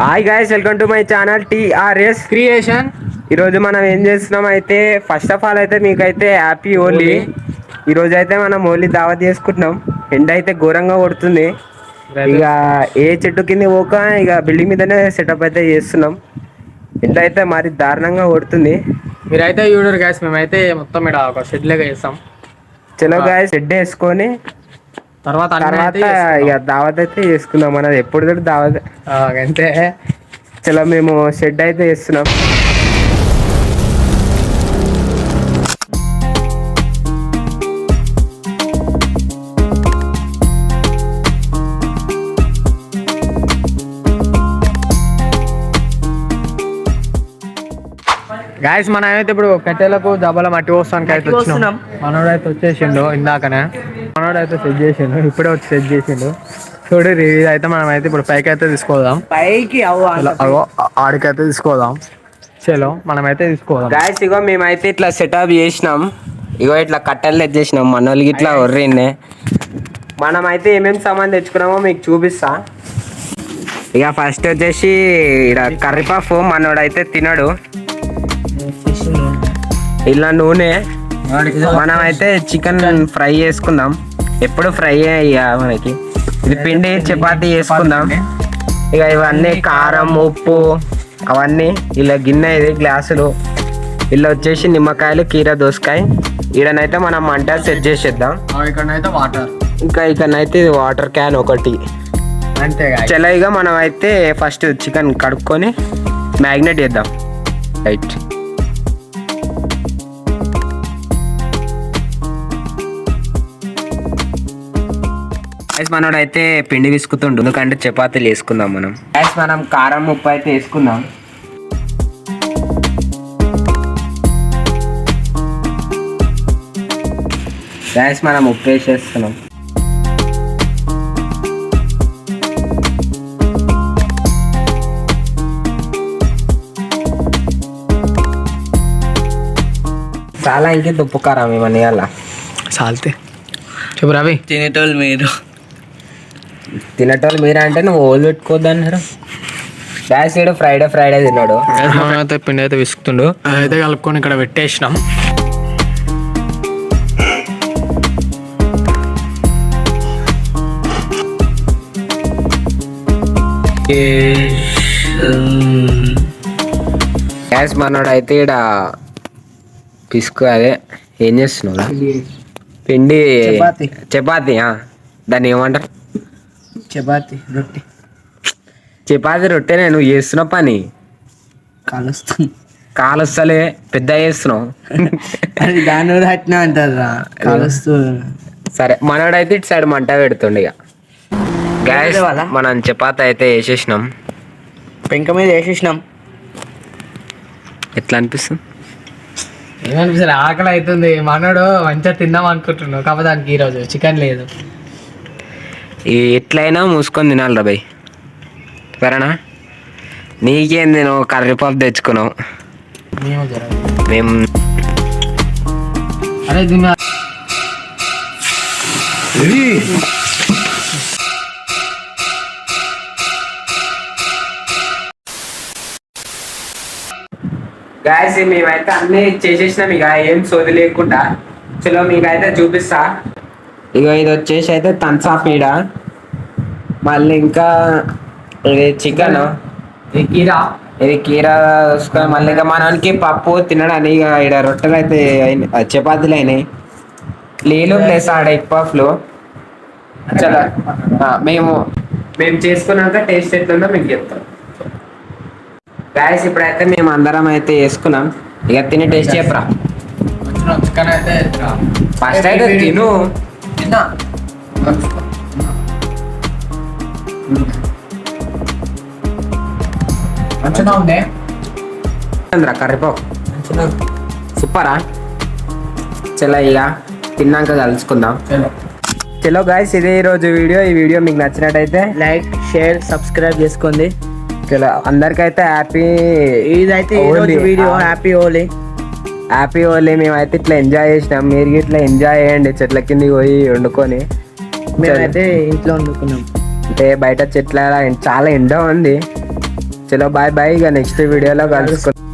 Hi guys, welcome to my channel TRS creation. ఈరోజు మనం ఏం చేస్తున్నాం అయితే, ఫస్ట్ ఆఫ్ ఆల్ అయితే మీకైతే హ్యాపీ హోలీ. ఈరోజు అయితే మనం హోలీ దావత్ చేసుకుంటున్నాం. ఎండ అయితే ఘోరంగా కొడుతుంది. ఇక ఏ చెట్టు కింద పోక ఇక బిల్డింగ్ మీదనే సెటప్ అయితే చేస్తున్నాం. ఎండ అయితే మరి దారుణంగా కొడుతుంది. మీరైతే చూడరు గ్యాస్, మేమైతే మొత్తం ఇక్కడ ఒక షెడ్ లాగా చేస్తాం. చలో గాయస్, షెడ్ వేసుకొని తర్వాత ఇక దావత్ అయితే చేసుకుందాం. మనది ఎప్పుడు దావత్ అంతే. చలో మేము షెడ్ అయితే వేస్తున్నాం. గాయస్, మనం అయితే ఇప్పుడు కట్టెలకు దబ్బల మట్టి పోస్తానికి అయితే వచ్చినాం. మనోడైతే వచ్చేసిండు ఇందాకనే. మనోడైతే సెట్ చేసిండు, ఇప్పుడే వచ్చి సెట్ చేసిండు. చూడు, ఇది అయితే మనం అయితే ఇప్పుడు పైకి అయితే తీసుకోదాం. పైకి ఆడికైతే తీసుకోదాం. చలో మనమైతే తీసుకోదాం. గాయస్, ఇగో మేమైతే ఇట్లా సెటప్ చేసినాం. ఇగో ఇట్లా కట్టెలు తెచ్చేసినాం. మన వాళ్ళకి ఇట్లా ఒర్రిండే. మనమైతే ఏమేమి సామాన్ తెచ్చుకున్నామో మీకు చూపిస్తా. ఇక ఫస్ట్ వచ్చేసి ఇక్కడ కర్రీపఫ్ మనోడైతే తినడు. ఇలా నూనె. మనమైతే చికెన్ ఫ్రై చేసుకుందాం. ఎప్పుడు ఫ్రై అయ్యా మనకి. ఇది పిండి చపాతీ చేసుకుందాం. ఇక ఇవన్నీ కారం, ఉప్పు అవన్నీ. ఇలా గిన్నె, ఇది గ్లాసులు. ఇలా వచ్చేసి నిమ్మకాయలు, కీర, దోసకాయ. ఈడనైతే మనం మంట సెట్ చేసేద్దాం. ఇక్కడనైతే వాటర్, ఇంకా ఇక్కడనైతే వాటర్ క్యాన్ ఒకటి. అంతే. చలో ఇక మనం అయితే ఫస్ట్ చికెన్ కడుక్కొని మ్యాగ్నేట్ చేద్దాం. రైట్. మనోడైతే పిండి విసుకుతుండు, ఎందుకంటే చపాతీలు వేసుకుందాం మనం. మనం కారం, ఉప్పు అయితే వేసుకుందాం. మనం ఉప్పు వేసేస్తున్నాం. చాలా ఇంకే ఉప్పు కారం ఇవన్నీ అలా చాలితే చెప్పు రవి. తినేటోళ్ళు మీరు అంటే నువ్వు ఓలు పెట్టుకోవద్దు అన్నారు. గ్యాస్ ఏడు ఫ్రైడే తిన్నాడు. అయితే పిండి అయితే విసుకుతుండు. అయితే కలుపుకొని ఇక్కడ పెట్టేసినాం. గ్యాస్ మనోడు అయితే ఇక్కడ పిసుకు అదే ఏం చేస్తున్నావు? పిండి చపాతీ. దాన్ని ఏమంటారు? చపాతీ రొట్టెనే. నువ్వు చేస్తున్న పని కాలుస్తలే, పెద్ద చేస్తున్నావు. దాని అంటారా కాలుస్తూ. సరే, మనోడైతే ఇటు సైడ్ మంట పెడుతుండే. ఇక గ్యాస్ మనం చపాతీ అయితే వేసేసినాం. పెంక మీద వేసేసినాం. ఎట్లా అనిపిస్తుంది? ఏమనిపిస్తుంది? ఆకలి అవుతుంది. మనోడు మంచిగా తిందాం అనుకుంటున్నావు, కాకపోతే దానికి ఈరోజు చికెన్ లేదు. ఎట్లయినా మూసుకొని తినాలి రా భయ్. సరేనా? నీకేంది, నువ్వు కర్రీపఫ్ తెచ్చుకున్నావు. మేము అరే దీన్ని గాయస్, మేమైతే అన్నీ చేసేసినాం. ఇక ఏం సోది లేకుండా. చలో మీకైతే చూపిస్తా. ఇక ఇది వచ్చేసి అయితే థమ్స్ ఈడ. మళ్ళీ ఇంకా ఇది చికెన్, ఇది కీరా చూసుకొని మళ్ళీ ఇంకా మనకి పప్పు తినడానికి. ఇక ఇక్కడ రొట్టెలు అయితే చపాతీలు అయినాయి. నీళ్ళు ప్లస్ ఆడ ఎగ్ పఫ్లు. చలో మేము చేసుకున్నాక టేస్ట్ ఎట్లుందో మీకు చెప్తాం. గాయస్, ఇప్పుడైతే మేము అందరం అయితే వేసుకున్నాం. ఇక తిని టేస్ట్ చెప్పరా. చికెన్ అయితే ఫస్ట్ అయితే తిను. మంచిగా ఉంది కర్రీపప్పు. సూపరా. చలో ఇక తిన్నాక కలుసుకుందాం. చలో గాయస్, ఇదే ఈరోజు వీడియో. ఈ వీడియో మీకు నచ్చినట్టయితే లైక్, షేర్, సబ్స్క్రైబ్ చేసుకోండి. చలో అందరికైతే హ్యాపీ. ఇదైతే ఈరోజు వీడియో. హ్యాపీ హోలీ. మేమైతే ఇట్లా ఎంజాయ్ చేసినాం. మీరు ఇట్లా ఎంజాయ్ చేయండి చెట్ల కింద పోయి వండుకొని. మేమైతే ఇంట్లో వండుకున్నాం. అంటే బయట చెట్ల చాలా ఎండ ఉంది. చలో బాయ్ బాయ్, ఇక నెక్స్ట్ వీడియోలో కలుసుకుంటాం.